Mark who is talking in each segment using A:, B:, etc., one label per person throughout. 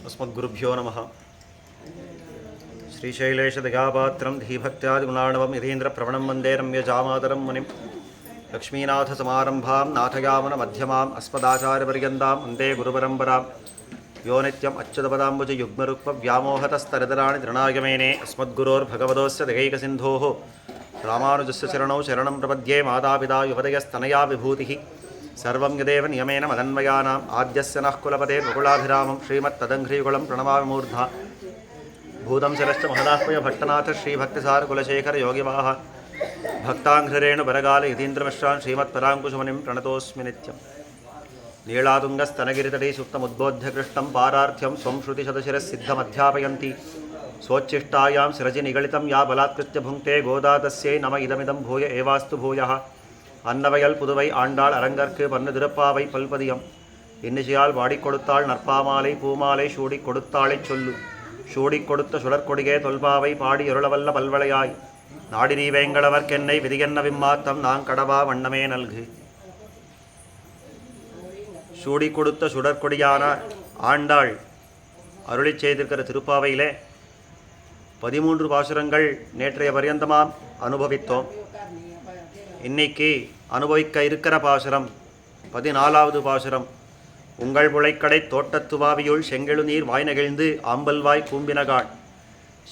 A: अस्मद्गुरुभ्यो नमः। श्रीशैलेशदयापात्रं धीभक्त्यादिगुणार्णवं यतीन्द्रप्रवणं वन्दे रम्यजामातरं मुनिं लक्ष्मीनाथसमारम्भां नाथयामुनमध्यमाम् अस्मदाचार्यपर्यन्तां वन्दे गुरुपरम्परां यो नित्यम् अच्युतपदाम्बुजयुग्मरुक्मव्यामोहतस्तरितराणि तृणायमेने अस्मद्गुरोर्भगवतोस्य दयैकसिन्धोः रामानुजस्य चरणौ शरणं प्रपद्ये। मातापिता युवतयस्तनया विभूतिः सर्वं यदेव नियमेन मदन्वयानाम् आद्यस्य नः कुलपते मुकुलाभिरामं श्रीमत्तदङ्घ्रीकुलं प्रणमामि मूर्धा भूतं शरश्च महदाह्वय भट्टनाथ श्रीभक्तिसारकुलशेखर योगिवाह भक्ताङ्घ्रिरेणुपरकाल यतीन्द्रमिश्रान् श्रीमत्पराङ्कुशमुनिं प्रणतोऽस्मि नित्यम्। नीलातुङ्गस्तनगिरितटे सुप्तमुद्बोध्य कृष्णं पारार्थ्यं स्वं श्रुतिशतशिरःसिद्धमध्यापयन्ति स्वोच्छिष्टायां सिरजि निगलितं या बलात्कृत्य भुङ्क्ते गोदा तस्यै नम इदमिदं भूय एवास्तु भूयः। அன்னவையல் புதுவை ஆண்டாள் அரங்கற்கு பன்னு திருப்பாவை பல்பதியம் இன்னிசையால் வாடிக் கொடுத்தாள் நற்பாமாலை பூமாலை சூடிக் கொடுத்தாளைச் சொல்லு சூடிக் கொடுத்த சுடற்கொடிகே தொல்பாவை பாடி அருளவல்ல பல்வளையாய் நாடி நீ வேங்கடவர்க்கென்னை விதியன்ன விம்மாத்தம் நான் கடவா வண்ணமே நல்கு. சூடிக் கொடுத்த சுடற்கொடியான ஆண்டாள் அருளிச் செய்திருக்கிற திருப்பாவையிலே 13 பாசுரங்கள் நேற்றைய பர்யந்தமாம் அனுபவித்தோம். இன்னைக்கு அனுபவிக்க இருக்கிற பாசுரம் 14வது பாசுரம். உங்கள் புழைக்கடை தோட்டத்துவாவியுள் செங்கெழு நீர் வாய் நெகிழ்ந்து ஆம்பல்வாய் கூம்பினகாள்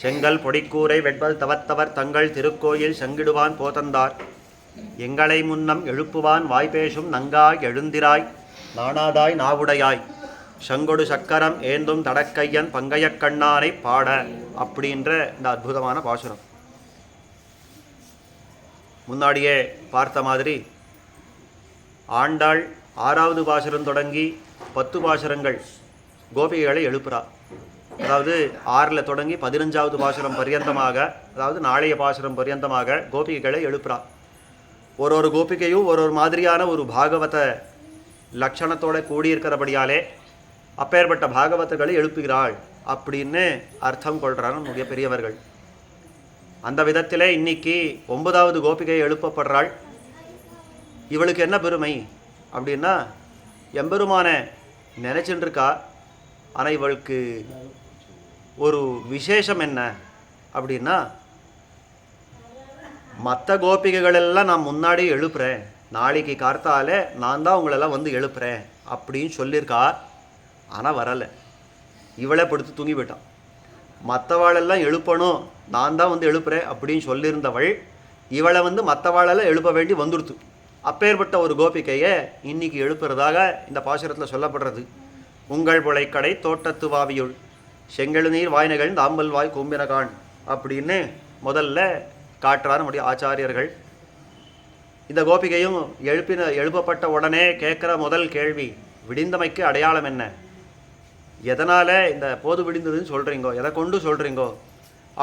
A: செங்கல் பொடிக்கூரை வெட்பல் தவத்தவர் தங்கள் திருக்கோயில் சங்கிடுவான் போதந்தார் எங்களை முன்னம் எழுப்புவான் வாய்பேசும் நங்காய் எழுந்திராய் நாணாதாய் நாவுடையாய் சங்கொடு சக்கரம் ஏந்தும் தடக்கையன் பங்கையக் கண்ணானை பாட அப்படின்ற இந்த அற்புதமான பாசுரம். முன்னாடியே பார்த்த மாதிரி ஆண்டாள் 6வது பாசுரம் தொடங்கி 10 பாசுரங்கள் கோபிகைகளை எழுப்புறார். அதாவது 6ல் தொடங்கி 15வது பாசுரம் பர்யந்தமாக, அதாவது நாளைய பாசுரம் பர்யந்தமாக கோபிகைகளை எழுப்புறார். ஒரு கோபிகையும் ஒரு மாதிரியான ஒரு பாகவத லட்சணத்தோடு கூடியிருக்கிறபடியாலே அப்பேற்பட்ட பாகவதர்களை எழுப்புகிறாள் அப்படின்னு அர்த்தம் கொள்கிறார் நம்முடைய பெரியவர்கள். அந்த விதத்திலே இன்னைக்கு 9வது கோபிகை எழுப்பப்படுறாள். இவளுக்கு என்ன பெருமை அப்படின்னா, எம்பெருமான நினைச்சுருக்கா, ஆனால் இவளுக்கு ஒரு விசேஷம் என்ன அப்படின்னா, மற்ற கோபிகைகளெல்லாம் நான் முன்னாடி எழுப்புறேன், நாளைக்கு கார்த்தால நான் தான் உங்களெல்லாம் வந்து எழுப்புறேன் அப்படின்னு சொல்லியிருக்கா. ஆனால் வரலை, இவளே படுத்து தூங்கி போயிட்டான். மற்றவாளெல்லாம் எழுப்பணும், நான் தான் வந்து எழுப்புறேன் அப்படின்னு சொல்லியிருந்தவள் இவளை வந்து மற்றவாளெல்லாம் எழுப்ப வேண்டி வந்துடுத்து. அப்பேற்பட்ட ஒரு கோபிகையை இன்னைக்கு எழுப்புறதாக இந்த பாசுரத்தில் சொல்லப்படுறது. உங்கள் புழைக்கடை தோட்டத்து வாவியுள் செங்கெழு நீர் வாய் நெகிழ்ந்து ஆம்பல் வாய் கூம்பினகான் அப்படின்னு முதல்ல காட்டுறார் நம்முடைய ஆச்சாரியர்கள். இந்த கோபிகையும் எழுப்பப்பட்ட உடனே கேட்குற முதல் கேள்வி, விடிந்தமைக்கு அடையாளம் என்ன, எதனால் இந்த போது விடிந்ததுன்னு சொல்கிறீங்கோ, எதை கொண்டு சொல்கிறீங்கோ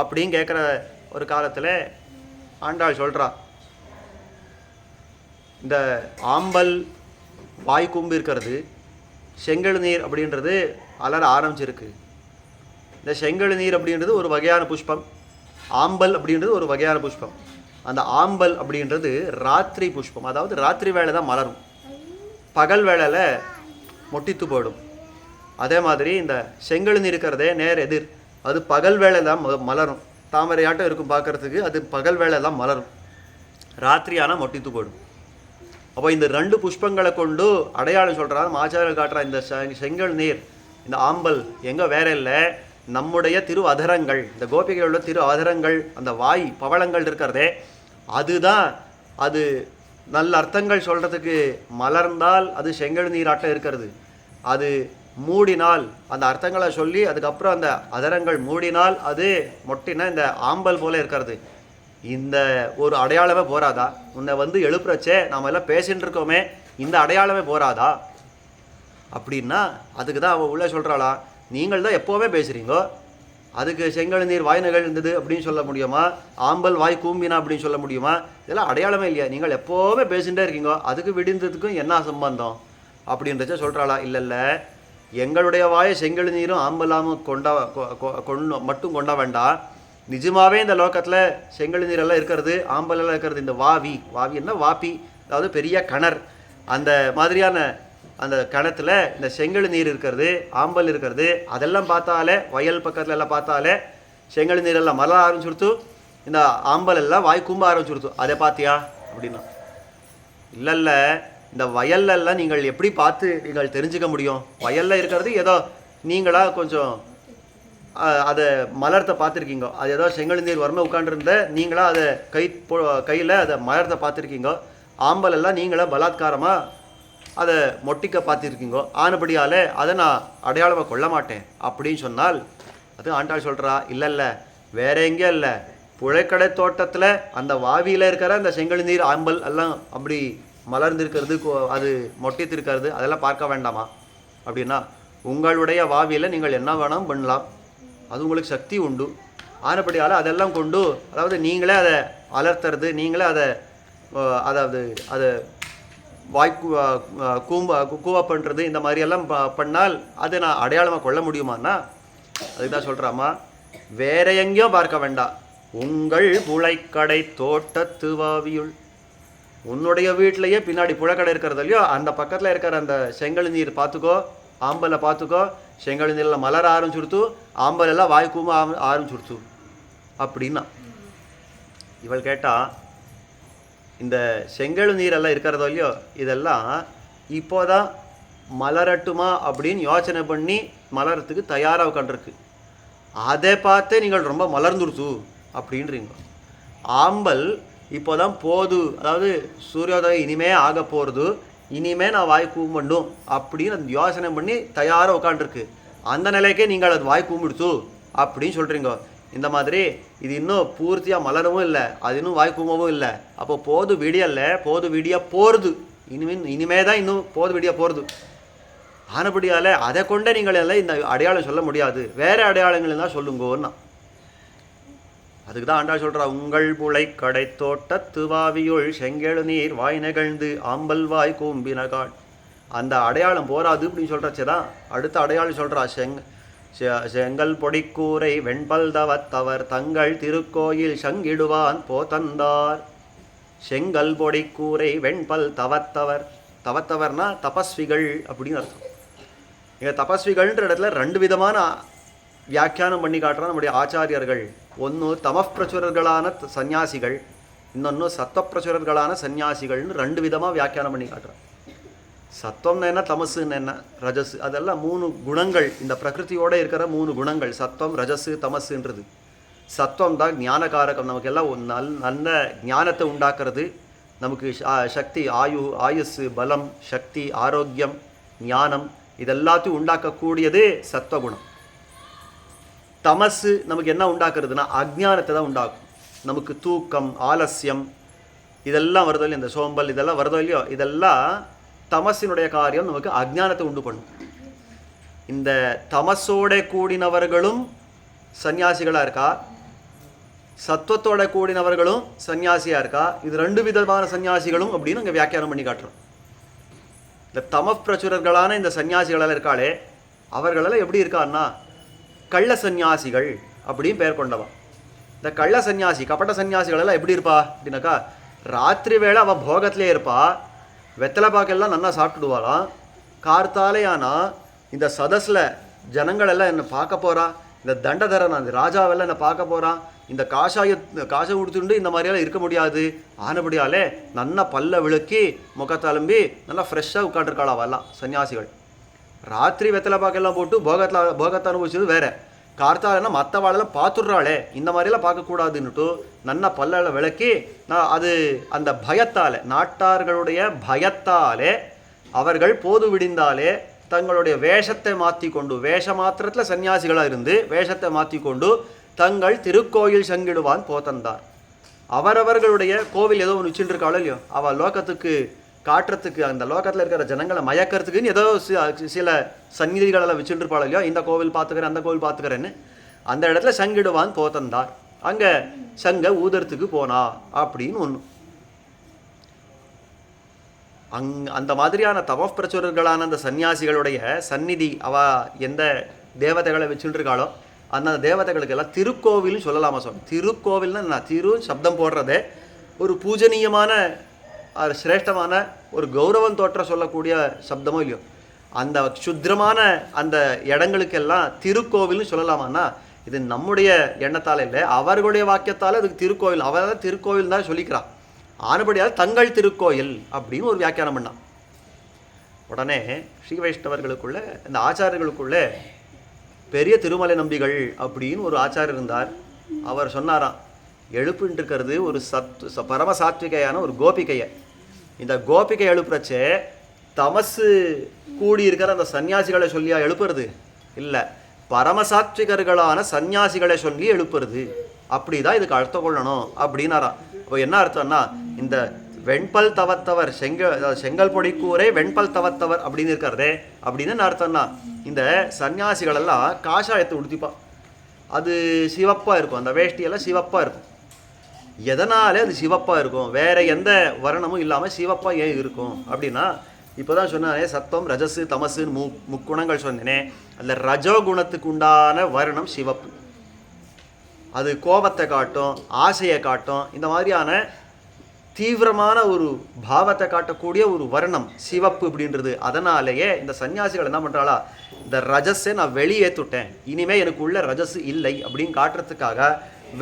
A: அப்படின்னு கேட்குற ஒரு காலத்தில் ஆண்டாள் சொல்கிறா, இந்த ஆம்பல் வாய் கூம்பு இருக்கிறது, செங்கழு நீர் அப்படின்றது அலற ஆரம்பிச்சிருக்கு. இந்த செங்கழு நீர் அப்படின்றது ஒரு வகையான புஷ்பம், ஆம்பல் அப்படின்றது ஒரு வகையான புஷ்பம். அந்த ஆம்பல் அப்படின்றது ராத்திரி புஷ்பம், அதாவது ராத்திரி வேளை தான் மலரும், பகல் வேளையில் மொட்டித்து போயிடும். அதே மாதிரி இந்த செங்கழு நீர் இருக்கிறதே நேர் எதிர், அது பகல் வேளை தான் மலரும், தாமரையாட்டம் இருக்கும் பார்க்குறதுக்கு, அது பகல் வேளை தான் மலரும், ராத்திரியான மொட்டித்து போயிடும். அப்போ இந்த 2 புஷ்பங்களை கொண்டு அடையாளம் சொல்கிறார் ஆச்சாரியர் காட்டுறா. இந்த செங்கல் நீர், இந்த ஆம்பல் எங்கே வேற இல்லை, நம்முடைய திரு அதரங்கள், இந்த கோபிகையோட திரு அதரங்கள், அந்த வாய் பவளங்கள் இருக்கிறதே அதுதான். அது நல்ல அர்த்தங்கள் சொல்கிறதுக்கு மலர்ந்தால் அது செங்கல் நீராட்டம் இருக்கிறது, அது மூடினால் அந்த அர்த்தங்களை சொல்லி அதுக்கப்புறம் அந்த அதரங்கள் மூடினால் அது மொட்டினா இந்த ஆம்பல் போல இருக்கிறது. இந்த ஒரு அடையாளமே போராதா? உன்னை வந்து எழுப்புறச்சே நாம் எல்லாம் பேசின்னு இருக்கோமே, இந்த அடையாளமே போராதா அப்படின்னா, அதுக்கு தான் அவள் உள்ளே சொல்கிறாளா, நீங்கள் தான் எப்போவுமே பேசுகிறீங்கோ, அதுக்கு செங்கல் நீர் வாய் நிகழ்ந்தது அப்படின்னு சொல்ல முடியுமா, ஆம்பல் வாய் கூம்பினா அப்படின்னு சொல்ல முடியுமா? இதெல்லாம் அடையாளமே இல்லையா, நீங்கள் எப்போவுமே பேசிகிட்டே இருக்கீங்கோ, அதுக்கு விடிந்ததுக்கும் என்ன சம்பந்தம் அப்படின்றச்ச சொல்கிறாளா. இல்லை, எங்களுடைய வாயை செங்கல் நீரும் ஆம்பலாமும் மட்டும் கொண்டா வேண்டாம், நிஜமாகவே இந்த லோகத்தில் செங்கல் நீரெல்லாம் இருக்கிறது, ஆம்பலெல்லாம் இருக்கிறது. இந்த வாவி என்ன வாப்பி, அதாவது பெரிய கணர், அந்த மாதிரியான அந்த கிணத்துல இந்த செங்கல் நீர் இருக்கிறது, ஆம்பல் இருக்கிறது, அதெல்லாம் பார்த்தாலே வயல் பக்கத்துல எல்லாம் பார்த்தாலே செங்கல் நீரெல்லாம் மலர ஆரம்பிச்சுடுத்து, இந்த ஆம்பல் எல்லாம் வாய் கும்ப ஆரம்பிச்சுடுத்து. அதை பார்த்தியா அப்படின்னா, இல்லை இந்த வயல்லலாம் நீங்கள் எப்படி பார்த்து நீங்கள் தெரிஞ்சுக்க முடியும்? வயலில் இருக்கிறது ஏதோ நீங்களாக கொஞ்சம் அதை மலர்த்தை பார்த்துருக்கீங்க, அது ஏதோ செங்கல் நீர் வரமே உட்காண்டிருந்த நீங்களாக அதை கையில் அதை மலர்த்தை பார்த்துருக்கீங்க. ஆம்பல் எல்லாம் நீங்களாக பலாத்காரமாக அதை மொட்டிக்க பார்த்துருக்கீங்க. ஆனபடியால் அதை நான் அடையாளமாக கொள்ள மாட்டேன் அப்படின்னு சொன்னால், அது ஆண்டாள் சொல்கிறா, இல்லை வேற எங்கேயும் இல்லை, புழைக்கடை தோட்டத்தில் அந்த வாவியில் இருக்கிற அந்த செங்கல் நீர் ஆம்பல் எல்லாம் அப்படி மலர்ந்திருக்கிறது, அது மொட்டித்திருக்கிறது, அதெல்லாம் பார்க்க வேண்டாமா அப்படின்னா, உங்களுடைய வாவியில் நீங்கள் என்ன வேணாலும் பண்ணலாம், அது உங்களுக்கு சக்தி உண்டு. ஆனபடியால் அதெல்லாம் கொண்டு, அதாவது நீங்களே அதை அலர்த்துறது, நீங்களே அதாவது அதை கூவா பண்ணுறது, இந்த மாதிரியெல்லாம் பண்ணால் அதை நான் அடையாளமாக கொள்ள முடியுமான்னா, அதுக்கு தான் சொல்கிறாமா, வேற எங்கேயோ பார்க்க வேண்டாம், உங்கள் புழைக்கடை தோட்டத்து வாவியுள், உன்னுடைய வீட்டிலையே பின்னாடி புழைக்கடை இருக்கிறது இல்லையோ, அந்த பக்கத்தில் இருக்கிற அந்த செங்கல் நீர் பார்த்துக்கோ, ஆம்பலை பார்த்துக்கோ, செங்கல் நீரில் மலர ஆரம்பிச்சுடுத்து, ஆம்பல் எல்லாம் வாய்க்கூம ஆரம்பிச்சுடுத்து அப்படின்னா. இவள் கேட்டால், இந்த செங்கல் நீரெல்லாம் இருக்கிறதோ இல்லையோ, இதெல்லாம் இப்போதான் மலரட்டுமா அப்படின்னு யோசனை பண்ணி மலரத்துக்கு தயாராக உட்காண்டிருக்கு, அதை பார்த்தே நீங்கள் ரொம்ப மலர்ந்துடுத்து அப்படின்றீங்க. ஆம்பல் இப்போதான் போது, அதாவது சூரியோதயம் இனிமே ஆக போகிறது, இனிமே நான் வாய் கூம்பண்டும் அப்படின்னு அந்த யோசனை பண்ணி தயாராக உட்காண்டிருக்கு. அந்த நிலைக்கே நீங்கள் அது வாய் கூம்பிடுச்சு அப்படின்னு சொல்கிறீங்க. இந்த மாதிரி இது இன்னும் பூர்த்தியாக மலரவும் இல்லை, அது இன்னும் வாய் கூம்பவும் இல்லை. அப்போ போது விடியல்ல, போது விடிய போகிறது, இனிமே தான் இன்னும் போது விடிய போகிறது. ஆனபடியால் அதை கொண்டே நீங்கள் எல்லாம் இந்த அடையாளம் சொல்ல முடியாது, வேறு அடையாளங்கள் தான் சொல்லுங்கோன்னா. அதுக்கு தான் ஆண்டாள் சொல்கிறா, உங்கள் புழை கடை தோட்டத்து வாவியுள் செங்கெழு நீர் வாய் நெகழ்ந்து ஆம்பல் வாய் கூம்பினகாள். அந்த அடையாளம் போராது அப்படின்னு சொல்கிறச்சதான் அடுத்த அடையாளம் சொல்கிறா, செங்கல் பொடிக்கூரை வெண்பல் தவத்தவர் தங்கள் திருக்கோயில் சங்கிடுவான் போதந்தார். செங்கல் பொடிக்கூரை வெண்பல் தவத்தவர், தவத்தவர்னா தபஸ்விகள் அப்படின்னு அர்த்தம். இங்கே தபஸ்விகள்ன்ற இடத்துல ரெண்டு விதமான வியாக்கியானம் பண்ணி காட்டுறான் நம்முடைய ஆச்சாரியர்கள். ஒன்று தமப்பிரச்சுரர்களான சன்னியாசிகள், இன்னொன்று சத்வப்பிரச்சுரர்களான சன்னியாசிகள்னு ரெண்டு விதமாக வியாக்கியானம் பண்ணி காட்டுறான். சத்வம்னு என்ன, தமசுன்னு என்ன, ரஜஸ், அதெல்லாம் மூணு குணங்கள், இந்த பிரகிருதியோடு இருக்கிற மூணு குணங்கள், சத்வம் ரஜசு தமசுன்றது. சத்வம் தான் ஞானகாரகம், நமக்கு எல்லாம் நல்ல ஞானத்தை உண்டாக்குறது, நமக்கு சக்தி, ஆயுஸ், பலம், சக்தி, ஆரோக்கியம், ஞானம் இதெல்லாத்தையும் உண்டாக்கக்கூடியது சத்வகுணம். தமசு நமக்கு என்ன உண்டாக்குறதுன்னா அஜ்ஞானத்தை தான் உண்டாக்கும். நமக்கு தூக்கம், ஆலசியம் இதெல்லாம் வருதோ இல்லையோ, இந்த சோம்பல் இதெல்லாம் வருதோ இல்லையோ, இதெல்லாம் தமசினுடைய காரியம், நமக்கு அஜ்ஞானத்தை உண்டு பண்ணும். இந்த தமசோட கூடினவர்களும் சன்னியாசிகளாக இருக்கா, சத்துவத்தோட கூடினவர்களும் சன்னியாசியாக இருக்கா, இது ரெண்டு விதமான சன்னியாசிகளும் அப்படின்னு அங்கே வியாக்கியானம் பண்ணி காட்டுறோம். இந்த தமப்பிரச்சுரர்களான இந்த சன்னியாசிகளெல்லாம் இருக்காளே, அவர்களெல்லாம் எப்படி இருக்கான்னா கள்ள சன்னியாசிகள் அப்படின்னு பெயர் கொண்டவன். இந்த கள்ள சன்னியாசி, கபட்ட சன்னியாசிகளெல்லாம் எப்படி இருப்பா அப்படின்னாக்கா, ராத்திரி வேளை அவள் போகத்திலே இருப்பா, வெத்தலை பாக்கெல்லாம் நல்லா சாப்பிட்டுடுவாளாம். கார்த்தாலே ஆனால் இந்த சதஸில் ஜனங்கள் எல்லாம் என்னை பார்க்க போகிறா, இந்த தண்டதரன் அந்த ராஜாவெல்லாம் என்னை பார்க்க போகிறான், இந்த காசை கொடுத்துட்டு இந்த மாதிரியெல்லாம் இருக்க முடியாது. ஆனபடியாலே நல்லா பல்ல விளக்கி முகத்தலும்பி நல்லா ஃப்ரெஷ்ஷாக உட்காந்துருக்காளா அவெல்லாம் சன்னியாசிகள். ராத்திரி வெத்தலை பாக்கெல்லாம் போட்டு போகத்தை அனுபவிச்சது வேற, கார்த்தாலன்னா மற்றவாளெல்லாம் பார்த்துடுறாளே, இந்த மாதிரியெல்லாம் பார்க்கக்கூடாதுன்னுட்டு நல்லா பல்ல விளக்கி அது அந்த பயத்தாலே, நாட்டார்களுடைய பயத்தாலே அவர்கள் போது விடிந்தாலே தங்களுடைய வேஷத்தை மாற்றி கொண்டு, வேஷ மாத்திரத்தில் சன்னியாசிகளாக இருந்து வேஷத்தை மாற்றி கொண்டு தங்கள் திருக்கோயில் சங்கிடுவான் போத்தந்தார். அவரவர்களுடைய கோவில் ஏதோ ஒன்று வச்சுட்டு இருக்காளோ இல்லையோ, அவள் லோகத்துக்கு காட்டுறதுக்கு, அந்த லோகத்தில் இருக்கிற ஜனங்களை மயக்கிறதுக்குன்னு ஏதோ சில சந்நிதிகளெல்லாம் வச்சுட்டு இருப்பாள் இல்லையோ, இந்த கோவில் பார்த்துக்கிறேன் அந்த கோவில் பார்த்துக்கிறேன்னு, அந்த இடத்துல சங்கிடுவான் போத்தந்தார், அங்கே சங்க ஊதறத்துக்கு போனா அப்படின்னு ஒன்று. அந்த மாதிரியான தமப்பிரச்சுரர்களான அந்த சன்னியாசிகளுடைய சந்நிதி, எந்த தேவதைகளை வச்சுட்டு இருக்காளோ அந்த தேவதைகளுக்கு எல்லாம் திருக்கோவில்னு சொல்லலாமா? சொல்ல, திருக்கோவில்னா திரு சப்தம் போடுறதே ஒரு பூஜனீயமான அது சிரேஷ்டமான ஒரு கௌரவம் தோற்ற சொல்லக்கூடிய சப்தமோ இல்லையோ, அந்த சுத்திரமான அந்த இடங்களுக்கெல்லாம் திருக்கோவில்னு சொல்லலாமான்னா இது நம்முடைய எண்ணத்தால் இல்லை, அவர்களுடைய வாக்கியத்தால் அதுக்கு திருக்கோவில், அவள் தான் திருக்கோவில் தான் சொல்லிக்கிறான். ஆனபடியால் தங்கள் திருக்கோயில் அப்படின்னு ஒரு வியாக்கியானம் பண்ணான். உடனே ஸ்ரீ வைஷ்ணவர்களுக்குள்ள இந்த ஆச்சாரியர்களுக்குள்ளே பெரிய திருமலை நம்பிகள் அப்படின்னு ஒரு ஆச்சாரியர் இருந்தார். அவர் சொன்னாராம், எழுப்புன்னு இருக்கிறது ஒரு பரமசாத்விகையான ஒரு கோபிகையை. இந்த கோபிகை எழுப்புறச்சே தமசு கூடி இருக்கிற அந்த சன்னியாசிகளை சொல்லியா எழுப்புறது இல்லை, பரமசாத்விகர்களான சன்னியாசிகளை சொல்லி எழுப்புறது. அப்படிதான் இதுக்கு அர்த்தம் கொள்ளணும் அப்படின்னாராம். அப்போ என்ன அர்த்தம்னா, இந்த வெண்பல் தவத்தவர் செங்கல் பொடி கூரை வெண்பல் தவத்தவர் அப்படின்னு இருக்கிறதே அப்படின்னு என்ன அர்த்தம்னா, இந்த சன்னியாசிகளெல்லாம் காஷாயத்தை உடுத்திப்பா, அது சிவப்பாக இருக்கும், அந்த வேஷ்டியெல்லாம் சிவப்பாக இருக்கும். எதனாலே அது சிவப்பாக இருக்கும், வேற எந்த வர்ணமும் இல்லாமல் சிவப்பாக ஏன் இருக்கும் அப்படின்னா, இப்போ தான் சொன்னானே சத்வம் ரஜசு தமசுன்னு முக்குணங்கள் சொன்னேனே, அதில் ரஜோகுணத்துக்கு உண்டான வர்ணம் சிவப்பு. அது கோபத்தை காட்டும், ஆசையை காட்டும், இந்த மாதிரியான தீவிரமான ஒரு பாவத்தை காட்டக்கூடிய ஒரு வர்ணம் சிவப்பு அப்படின்றது. அதனாலேயே இந்த சன்னியாசிகள் என்ன பண்ணுறாளா, இந்த ரஜஸை நான் வெளியேற்றுட்டேன், இனிமேல் எனக்கு உள்ள ரஜஸ் இல்லை அப்படின்னு காட்டுறதுக்காக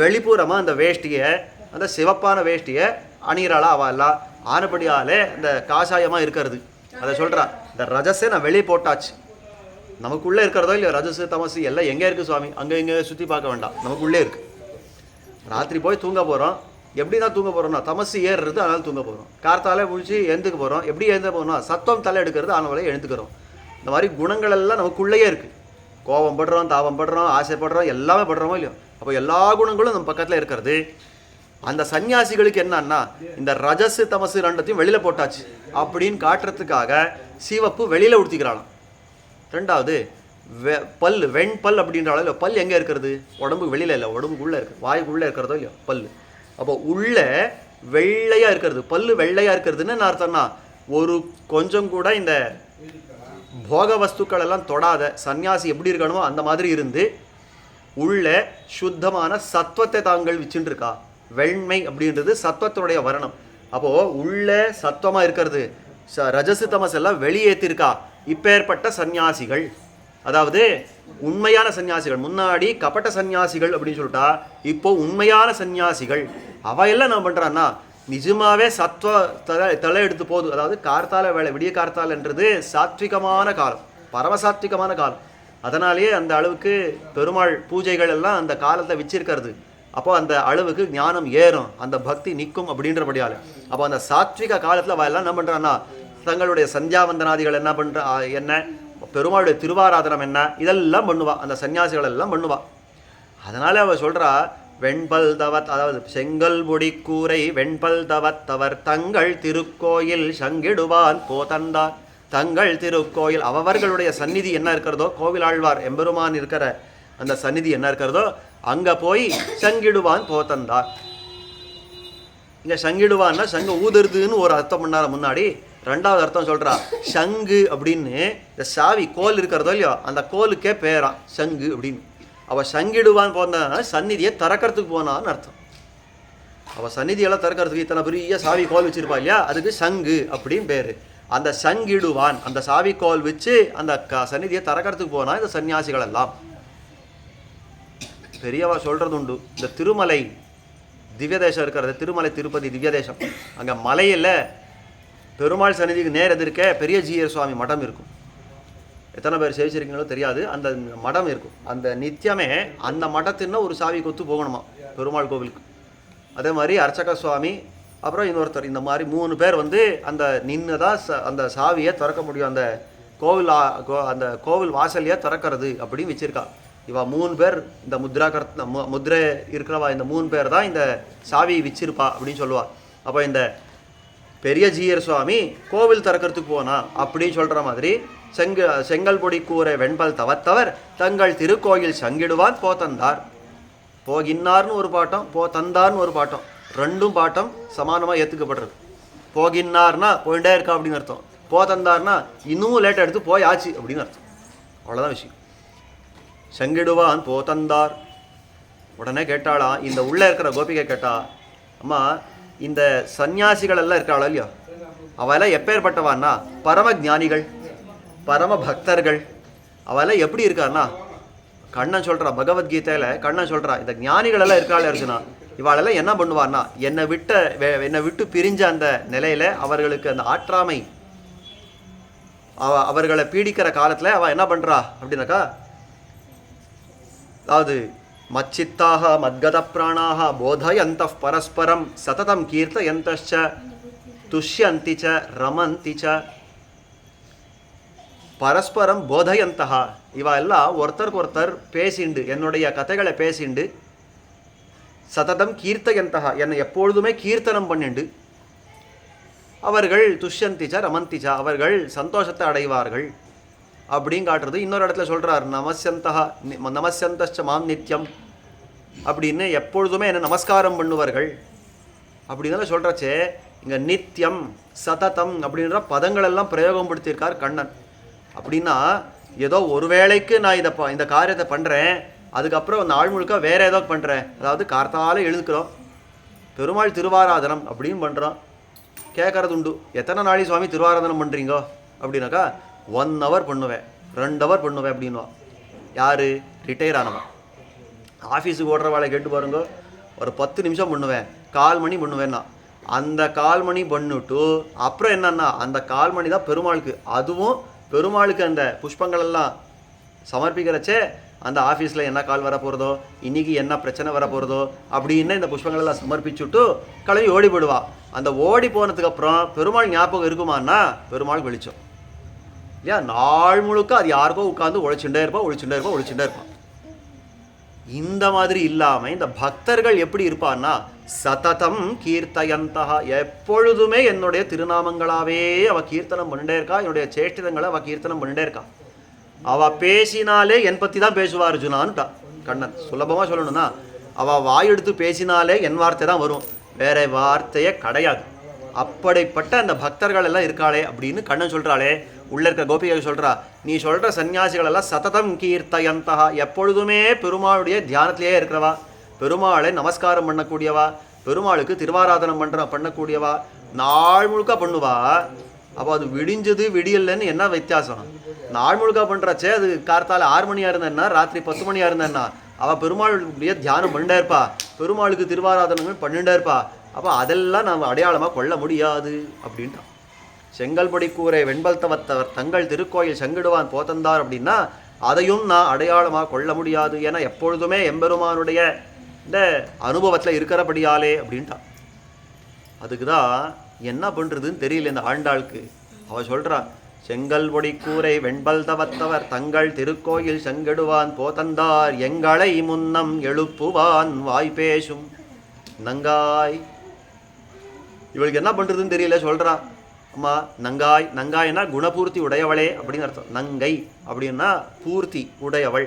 A: வெளிப்புறமாக அந்த வேஷ்டியை, அந்த சிவப்பான வேஷ்டியை அணிகிறாளா அவெல்லாம். ஆனபடியாலே இந்த காஷாயமாக இருக்கிறது அதை சொல்கிறா, இந்த ரஜஸை நான் வெளியே போட்டாச்சு. நமக்குள்ளே இருக்கிறதோ இல்லையோ ரஜசு தமசு எல்லாம் எங்கே இருக்குது சுவாமி, அங்கே இங்கே சுற்றி பார்க்க வேண்டாம், நமக்குள்ளே இருக்குது. ராத்திரி போய் தூங்க போகிறோம், எப்படி தான் தூங்க போகிறோம்னா தமசு ஏறுறது, அதனால தூங்க போகிறோம். கார்த்தாலே முடிச்சு எழுந்துக்க போகிறோம், எப்படி எழுந்த போகிறோம், சத்தம் தலை எடுக்கிறது, அதனால எழுந்துக்கிறோம். இந்த மாதிரி குணங்கள் எல்லாம் நமக்குள்ளேயே இருக்குது. கோபம் படுறோம், தாபம் படுறோம், ஆசைப்படுறோம், எல்லாமே படுறோமோ இல்லையோ, அப்போ எல்லா குணங்களும் நம்ம பக்கத்தில் இருக்கிறது. அந்த சன்னியாசிகளுக்கு என்னன்னா, இந்த ரஜசு தமசு ரெண்டத்தையும் வெளியில் போட்டாச்சு அப்படின்னு காட்டுறதுக்காக சிவப்பு வெளியில் உடுத்திக்கிறாளாம். ரெண்டாவது பல், வெண்பல் அப்படின்றாலும் இல்லை, பல் எங்கே இருக்கிறது, உடம்புக்கு வெளியில் இல்லை, உடம்புக்குள்ளே இருக்குது, வாய்க்குள்ளே இருக்கிறதோ இல்லையோ பல். அப்போ உள்ள வெள்ளையாக இருக்கிறது, பல்லு வெள்ளையாக இருக்கிறதுன்னு என்ன அர்த்தம்னா, ஒரு கொஞ்சம் கூட இந்த போக வஸ்துக்கள் எல்லாம் தொடாத சன்னியாசி எப்படி இருக்கணுமோ அந்த மாதிரி இருந்து உள்ள சுத்தமான சத்வத்தை தாங்கள் வச்சுட்டு இருக்கா. வெண்மை அப்படின்றது சத்வத்தினுடைய வர்ணம். அப்போது உள்ள சத்வமாக இருக்கிறது, ரஜசு தமஸ் எல்லாம் வெளியேற்றிருக்கா இப்பேற்பட்ட சன்னியாசிகள். அதாவது உண்மையான சன்னியாசிகள், முன்னாடி கபட்ட சன்னியாசிகள் அப்படின்னு சொல்லிட்டா இப்போ உண்மையான சன்னியாசிகள். அவையெல்லாம் என்ன பண்ணுறான்னா நிஜமாவே சத்வ தலை எடுத்து போகுது. அதாவது கார்த்தால வேலை, விடிய கார்த்தாலன்றது சாத்விகமான காலம், பரமசாத்விகமான காலம். அதனாலேயே அந்த அளவுக்கு பெருமாள் பூஜைகள் எல்லாம் அந்த காலத்தை வச்சிருக்கிறது. அப்போ அந்த அளவுக்கு ஞானம் ஏறும், அந்த பக்தி நிற்கும் அப்படின்றபடியால். அப்போ அந்த சாத்விக காலத்தில் அவள் எல்லாம் என்ன பண்ணுறான்னா தங்களுடைய சந்தியாவந்தனாதிகள் என்ன பண்ணுற என்ன, பெருமாளுடைய திருவாராதனம் என்ன, இதெல்லாம் பண்ணுவா, அந்த சன்னியாசிகள் எல்லாம் பண்ணுவா. அதனால் அவள் சொல்கிறா, வெண்பல் தவத், அதாவது செங்கல் பொடி கூரை வெண்பல் தவத்தவர் தங்கள் திருக்கோயில் சங்கிடுவான் போதந்தார். தங்கள் திருக்கோயில், அவர்களுடைய சந்நிதி என்ன இருக்கிறதோ, கோவில் ஆழ்வார் எம்பெருமான் இருக்கிற அந்த சந்நிதி என்ன இருக்கிறதோ அங்கே போய் சங்கிடுவான் போத்தந்தார். இங்கே சங்கிடுவான்னா சங்கு ஊதுறதுன்னு ஒரு அர்த்தம் பண்ணார முன்னாடி. ரெண்டாவது அர்த்தம் சொல்கிறா, சங்கு அப்படின்னு இந்த சாவி கோல் இருக்கிறதோ இல்லையோ அந்த கோலுக்கே பேரான் சங்கு அப்படின்னு. அவள் சங்கிடுவான் போனா சந்நிதியை திறக்கிறதுக்கு போனான்னு அர்த்தம். அவள் சந்நிதியெல்லாம் திறக்கிறதுக்கு இத்தனை பெரிய சாவி கோல் வச்சிருப்பா இல்லையா, அதுக்கு சங்கு அப்படின்னு பேர். அந்த சங்கிடுவான், அந்த சாவி கோல் வச்சு அந்த சந்நிதியை திறக்கிறதுக்கு போனால் இந்த சன்னியாசிகள் எல்லாம். பெரியவா சொல்கிறது உண்டு, இந்த திருமலை திவ்யதேசம் இருக்கிறது, திருமலை திருப்பதி திவ்யதேசம், அங்கே மலையில் பெருமாள் சந்நிதிக்கு நேர் எதிர்க்க பெரிய ஜீயர் சுவாமி மடம் இருக்கும். எத்தனை பேர் சேவிச்சிருக்கீங்களோ தெரியாது, அந்த மடம் இருக்கும். அந்த நித்தியமே அந்த மடத்தின்னா ஒரு சாவி கொத்து போகணுமா பெருமாள் கோவிலுக்கு. அதே மாதிரி அர்ச்சக சுவாமி, அப்புறம் இன்னொருத்தர், இந்த மாதிரி 3 பேர் வந்து அந்த நின்று தான் அந்த சாவியை திறக்க முடியும். அந்த கோவில் அந்த கோவில் வாசலையே திறக்கிறது அப்படின்னு வச்சிருக்கா. இவா 3 பேர் இந்த முத்ரை இருக்கிறவா, இந்த 3 பேர் தான் இந்த சாவியை வச்சிருப்பா அப்படின்னு சொல்லுவா. அப்போ இந்த பெரிய ஜீயர் சுவாமி கோவில் திறக்கிறதுக்கு போனா அப்படின்னு சொல்கிற மாதிரி செங்கல் பொடி கூரை வெண்பல் தவத்தவர் தங்கள் திருக்கோயில் சங்கிடுவான் போத்தந்தார். போகின்னார்னு ஒரு பாட்டம், போத்தந்தார்னு ஒரு பாட்டம், ரெண்டும் பாட்டம் சமானமாக ஏற்றுக்கப்படுறது. போகின்னார்னா போயிட்டே இருக்கா அப்படின்னு அர்த்தம், போத்தந்தார்னா இன்னும் லேட்டாக எடுத்து போய் ஆச்சு அப்படின்னு அர்த்தம். அவ்வளோதான் விஷயம். சங்கிடுவான் போத்தந்தார். உடனே கேட்டாளா இந்த உள்ளே இருக்கிற கோபிகை கேட்டா, அம்மா இந்த சன்னியாசிகள் எல்லாம் இருக்காளா இல்லையா, அவெல்லாம் எப்பேற்பட்டவான்னா பரம ஞானிகள், பரம பக்தர்கள். அவெல்லாம் எப்படி இருக்காருன்னா, கண்ணன் சொல்கிறா பகவத்கீதையில், கண்ணன் சொல்கிறா இந்த ஞானிகள் எல்லாம் இருக்காளே அர்ஜுனா, இவாளெல்லாம் என்ன பண்ணுவான்னா என்னை விட்டு பிரிஞ்ச அந்த நிலையில் அவர்களுக்கு அந்த ஆற்றாமை அவர்களை பீடிக்கிற காலத்தில் அவள் என்ன பண்ணுறா அப்படின்னாக்கா, அதாவது மச்சித்தாக மத்கத பிராணாக போதயந்த பரஸ்பரம் சததம் கீர்த்தயந்தச்ச துஷ்யந்திச்ச ரமந்திச்ச. பரஸ்பரம் போதயந்தா, இவா எல்லாம் ஒருத்தருக்கு ஒருத்தர் பேசிண்டு என்னுடைய கதைகளை பேசிண்டு, சததம் கீர்த்தயந்தா என்னை எப்பொழுதுமே கீர்த்தனம் பண்ணிண்டு, அவர்கள் துஷ்யந்திச்சா ரமந்திச்சா அவர்கள் சந்தோஷத்தை அடைவார்கள் அப்படின்னு காட்டுறது. இன்னொரு இடத்துல சொல்கிறார் நமஸ்யந்தச்ச மாம் நித்யம் அப்படின்னு, எப்பொழுதுமே என்னை நமஸ்காரம் பண்ணுவார்கள் அப்படின்னு சொல்கிறச்சே. இங்கே நித்தியம் சததம் அப்படின்ற பதங்கள் எல்லாம் பிரயோகம் படுத்தியிருக்கார் கண்ணன். அப்படின்னா ஏதோ ஒரு வேளைக்கு நான் இந்த காரியத்தை பண்ணுறேன், அதுக்கப்புறம் நாள் முழுக்க வேறு ஏதோ பண்ணுறேன். அதாவது கார்த்தால எழுதுக்கிறோம், பெருமாள் திருவாராதனம் அப்படின்னு பண்ணுறோம். கேட்கறது உண்டு, எத்தனை நாளை சுவாமி திருவாராதனம் பண்ணுறீங்கோ அப்படின்னாக்கா 1 hour பண்ணுவேன், 2 hour பண்ணுவேன் அப்படின்வான். யார் ரிட்டையர் ஆனவன். ஆஃபீஸுக்கு ஓடுறவாளை கேட்டு பாருங்க, ஒரு 10 நிமிஷம் பண்ணுவேன், 1/4 மணி பண்ணுவேன்னா. அந்த 1/4 மணி பண்ணிட்டு அப்புறம் என்னன்னா அந்த 1/4 மணி தான் பெருமாளுக்கு. அதுவும் பெருமாளுக்கு அந்த புஷ்பங்கள் எல்லாம் சமர்ப்பிக்கிறச்சே அந்த ஆஃபீஸில் என்ன கால் வர போகிறதோ, இன்றைக்கி என்ன பிரச்சனை வர போகிறதோ அப்படின்னு இந்த புஷ்பங்கள் எல்லாம் சமர்ப்பிச்சுட்டு கிளம்பி ஓடி போடுவா. அந்த ஓடி போனதுக்கப்புறம் பெருமாள் ஞாபகம் இருக்குமான்னா பெருமாள் வெளிச்சம் இல்லையா, நாள் முழுக்க அது யாருக்கோ உட்காந்து உழைச்சுட்டே இருப்பான். இந்த மாதிரி இல்லாமல் இந்த பக்தர்கள் எப்படி இருப்பான்னா சததம் கீர்த்தயந்தா, எப்பொழுதுமே என்னுடைய திருநாமங்களாவே அவள் கீர்த்தனம் பண்ணிட்டே இருக்கா, என்னுடைய சேஷ்டிதங்களை அவள் கீர்த்தனம் பண்ணிட்டே இருக்கா. அவள் பேசினாலே என் பற்றி தான் பேசுவா அர்ஜுனான்ட்டா கண்ணன். சுலபமாக சொல்லணும்னா அவள் வாய் எடுத்து பேசினாலே என் வார்த்தை தான் வரும், வேற வார்த்தையே கிடையாது. அப்படிப்பட்ட அந்த பக்தர்கள் எல்லாம் இருக்காளே அப்படின்னு கண்ணன் சொல்கிறாளே. உள்ள இருக்க கோபிகை சொல்கிறா, நீ சொல்கிற சன்னியாசிகள் எல்லாம் சததம் கீர்த்தயந்தா, எப்பொழுதுமே பெருமாளுடைய தியானத்திலேயே இருக்கிறவா, பெருமாளை நமஸ்காரம் பண்ணக்கூடியவா, பெருமாளுக்கு திருவாராதனம் பண்ணக்கூடியவா, நாள் முழுக்க பண்ணுவா. அப்போ அது விடிஞ்சது விடியலன்னு என்ன வித்தியாசம்? நாள் முழுக்க பண்ணுறச்சே அது கார்த்தால 6 மணியாக இருந்தேன்னா ராத்திரி 10 மணியாக இருந்தேன்னா அவள் பெருமாளுடைய தியானம் பண்ணிட்டே இருப்பா, பெருமாளுக்கு திருவாராதனங்கள் பண்ணிட்டே இருப்பா. அப்போ அதெல்லாம் நாம் அடையாளமாக கொள்ள முடியாது அப்படின்ட்டான். செங்கல்படி கூரை வெண்பல்தவத்தவர் தங்கள் திருக்கோயில் செங்கிடுவான் போத்தந்தார் அப்படின்னா அதையும் நான் அடையாளமாக கொள்ள முடியாது, ஏன்னா எப்பொழுதுமே எம்பெருமானுடைய இந்த அனுபவத்தில் இருக்கிறபடியாலே அப்படின்ட்டான். அதுக்கு தான் என்ன பண்ணுறதுன்னு தெரியல இந்த ஆண்டாளுக்கு. அவள் சொல்கிறான், செங்கல்பொடி கூரை வெண்பல்தவத்தவர் தங்கள் திருக்கோயில் செங்கெடுவான் போத்தந்தார் எங்களை முன்னம் எழுப்புவான் வாய்ப்பேசும் நங்காய். இவளுக்கு என்ன பண்ணுறதுன்னு தெரியல. சொல்கிறான், அம்மா நங்காய், நங்காய்னா குணபூர்த்தி உடையவளே அப்படின்னு அர்த்தம். நங்கை அப்படின்னா பூர்த்தி உடையவள்.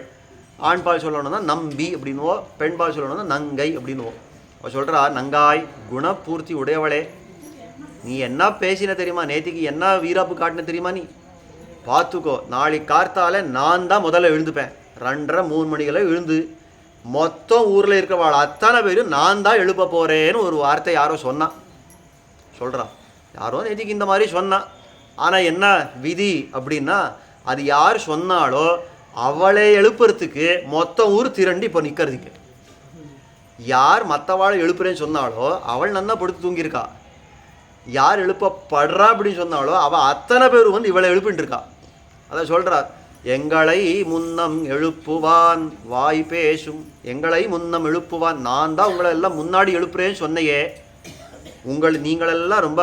A: ஆண்பால் சொல்லணும்னா நம்பி அப்படின்னுவோ, பெண்பால் சொல்லணும்னா நங்கை அப்படின்னுவோம். அவள் சொல்கிறா, நங்காய் குணபூர்த்தி உடையவளே, நீ என்ன பேசின தெரியுமா, நேத்திக்கு என்ன வீராப்பு காட்டின தெரியுமா, நீ பார்த்துக்கோ, நாளைக்கு கார்த்தால நான் தான் முதல்ல எழுந்துப்பேன். 2:30-3 மணிகளை எழுந்து மொத்தம் ஊரில் இருக்கிறவாள் அத்தனை பேரும் நான் தான் எழுப்ப போகிறேன்னு ஒரு வார்த்தை யாரோ சொன்னான். சொல்கிறான், யாரோ நேத்திக்கு இந்த மாதிரி சொன்னான். ஆனால் என்ன விதி அப்படின்னா, அது யார் சொன்னாலோ அவளை எழுப்புறதுக்கு மொத்த ஊர் திரண்டு இப்போ நிற்கிறதுக்கு. யார் மற்றவாளை எழுப்புறேன்னு சொன்னாலோ அவள் நன்னா படுத்து தூங்கியிருக்கா, யார் எழுப்பப்படுறா அப்படின்னு சொன்னாலோ அவள் அத்தனை பேர் வந்து இவளை எழுப்பிட்டு இருக்கா. அதை சொல்கிறார், எங்களை முன்னம் எழுப்புவான் வாய் பேசும், எங்களை முன்னம் எழுப்புவான், நான் தான் உங்களை எல்லாம் முன்னாடி எழுப்புறேன்னு சொன்னையே, நீங்களெல்லாம் ரொம்ப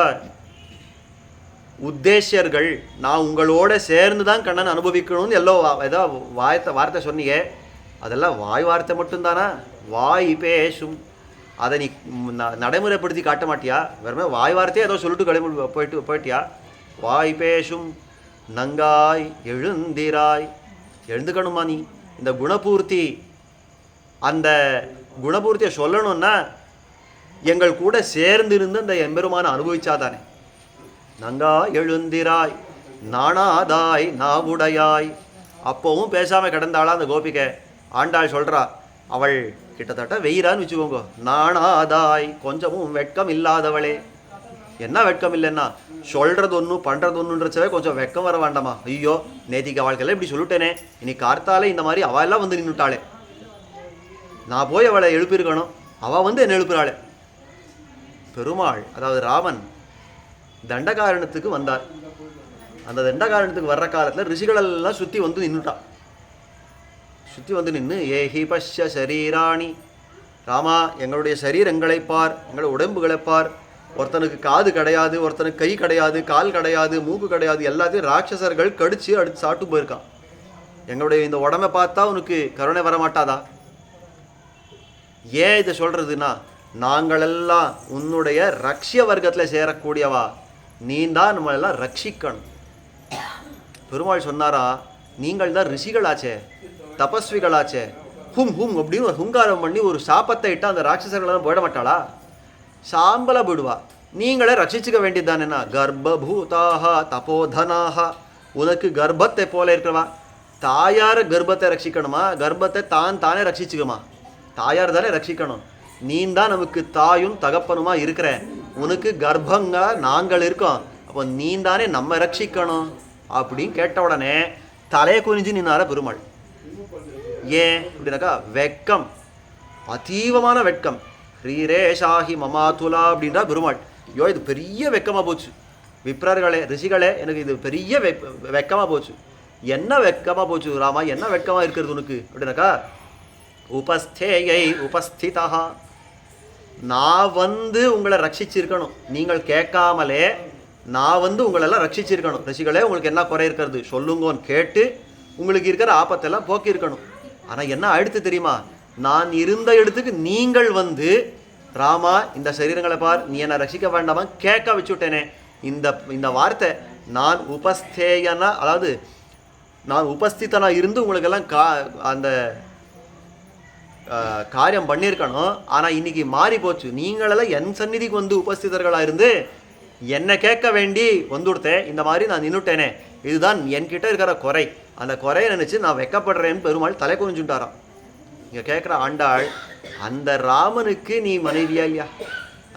A: உத்தேசியர்கள், நான் உங்களோட சேர்ந்து தான் கண்ணன் அனுபவிக்கணும்னு ஏதோ வார்த்தை சொன்னீங்க. அதெல்லாம் வாய் வார்த்தை மட்டும்தானா? வாய் பேசும், அதை நீ நடைமுறைப்படுத்தி காட்ட மாட்டியா? வெறுமே வாய் வார்த்தையே ஏதோ சொல்லிட்டு போயிட்டியா? வாய் பேசும் நங்காய் எழுந்திராய், எழுந்துக்கணுமா நீ? இந்த குணபூர்த்தி, அந்த குணபூர்த்தியை சொல்லணும்னா எங்கள் கூட சேர்ந்து இருந்து அந்த எம்பெருமான அனுபவிச்சாதானே. நங்கா எழுந்திராய் நாணாதாய் நாவுடையாய். அப்போவும் பேசாமல் கிடந்தாளா அந்த கோபிகை. ஆண்டாள் சொல்கிறா, அவள் கிட்டத்தட்ட வெயிறான்னு வச்சுக்கோங்க. நாணாதாய், கொஞ்சமும் வெட்கம் இல்லாதவளே. என்ன வெட்கம் இல்லைன்னா, சொல்கிறது ஒன்று பண்ணுறது ஒன்றுன்றச்சவே கொஞ்சம் வெக்கம் வர வேண்டாமா? ஐயோ நேத்திக்கு அவளுக்கெல்லாம் இப்படி சொல்லிட்டேனே, இன்னைக்கு கார்த்தாலே இந்த மாதிரி அவெல்லாம் வந்து நின்றுட்டாளே, நான் போய் அவளை எழுப்பியிருக்கணும், அவள் வந்து என்னை எழுப்புறாளே. பெருமாள் அதாவது ராமன் தண்டகாரணத்துக்கு வந்தார். அந்த தண்டகாரணத்துக்கு வர்ற காலத்தில் ரிஷிகளெல்லாம் சுற்றி வந்து நின்றுட்டான். சுற்றி வந்து நின்று ஏஹி பஷ்ய சரீராணி, ராமா எங்களுடைய சரீரங்களை பார், எங்களுடைய உடம்புகளை பார். ஒருத்தனுக்கு காது கிடையாது, ஒருத்தனுக்கு கை கிடையாது, கால் கிடையாது, மூக்கு கிடையாது, எல்லாத்தையும் ராட்சசர்கள் கடிச்சு அடுத்து சாப்பிட்டு போயிருக்கான். எங்களுடைய இந்த உடம்பை பார்த்தா உனக்கு கருணை வரமாட்டாதா? ஏன் இதை சொல்கிறதுன்னா, நாங்களெல்லாம் உன்னுடைய ரக்ஷிய வர்க்கத்தில் சேரக்கூடியவா, நீ தான் நம்மளெல்லாம் ரட்சிக்கணும். பெருமாள் சொன்னாரா, நீங்கள் தான் ரிஷிகளாச்சே, தபஸ்விகளாச்சே, ஹும் ஹும் அப்படின்னு ஒரு ஹுங்காரம் பண்ணி ஒரு சாபத்தை இட்டால் அந்த ராட்சசர்களெல்லாம் போயிட மாட்டாளா? சாம்பலை போடுவா. நீங்களே ரட்சிச்சுக்க வேண்டியது தானேண்ணா. கர்ப்பபூதாக தபோதனாக, உனக்கு கர்ப்பத்தை போல இருக்கிறவா. தாயார் கர்ப்பத்தை ரட்சிக்கணுமா? கர்ப்பத்தை தானே ரட்சிச்சுக்குமா? தாயார் தானே ரட்சிக்கணும். நீ தான் நமக்கு தாயும் தகப்பனுமா இருக்கிற, உனக்கு கர்ப்பங்க நாங்கள் இருக்கோம், அப்போ நீ தானே நம்ம ரட்சிக்கணும் அப்படின்னு கேட்ட உடனே தலையை குனிஞ்சு நின்னார பெருமாள். ஏன் அப்படின்னாக்கா வெக்கம், அதீவமான வெட்கம். ஸ்ரீரேஷாஹி மமாதுலா அப்படின்றா பெருமாள். ஐயோ இது பெரிய வெக்கமாக போச்சு, விப்ரர்களே ரிஷிகளே எனக்கு இது பெரிய வெக்கமாக போச்சு. என்ன வெக்கமாக போச்சு ராமா, என்ன வெக்கமாக இருக்கிறது உனக்கு அப்படின்னாக்கா, உபஸ்தேயை உபஸ்திதா, நான் வந்து உங்களை ரட்சிச்சிருக்கணும், நீங்கள் கேட்காமலே நான் வந்து உங்களெல்லாம் ரட்சிச்சிருக்கணும். ரிஷிகளே உங்களுக்கு என்ன குறை இருக்கிறது சொல்லுங்கன்னு கேட்டு உங்களுக்கு இருக்கிற ஆபத்தெல்லாம் போக்கியிருக்கணும். ஆனால் என்ன ஆயிடுத்து தெரியுமா, நான் இருந்த இடத்துக்கு நீங்கள் வந்து ராமா இந்த சரீரங்களை பார், நீ என்னை ரட்சிக்க வேண்டாமா கேட்க வச்சுட்டேனே. இந்த வார்த்தை நான் உபஸ்தேயனா, அதாவது நான் உபஸ்திதனா இருந்து உங்களுக்கெல்லாம் அந்த காரியம் பண்ணியிருக்கணும். ஆனால் இன்னைக்கு மாறி போச்சு, நீங்களெல்லாம் என் சந்நிதிக்கு வந்து உபஸ்திதர்களாக இருந்து என்னை கேட்க வேண்டி வந்துவிடுத்தேன், இந்த மாதிரி நான் நின்றுட்டேனே, இதுதான் என்கிட்ட இருக்கிற குறை. அந்த குறையை நினச்சி நான் வெக்கப்படுறேன்னு பெருமாள் தலை குறிஞ்சுட்டாராம். இங்கே கேட்குற ஆண்டாள், அந்த ராமனுக்கு நீ மனைவியா இல்லையா?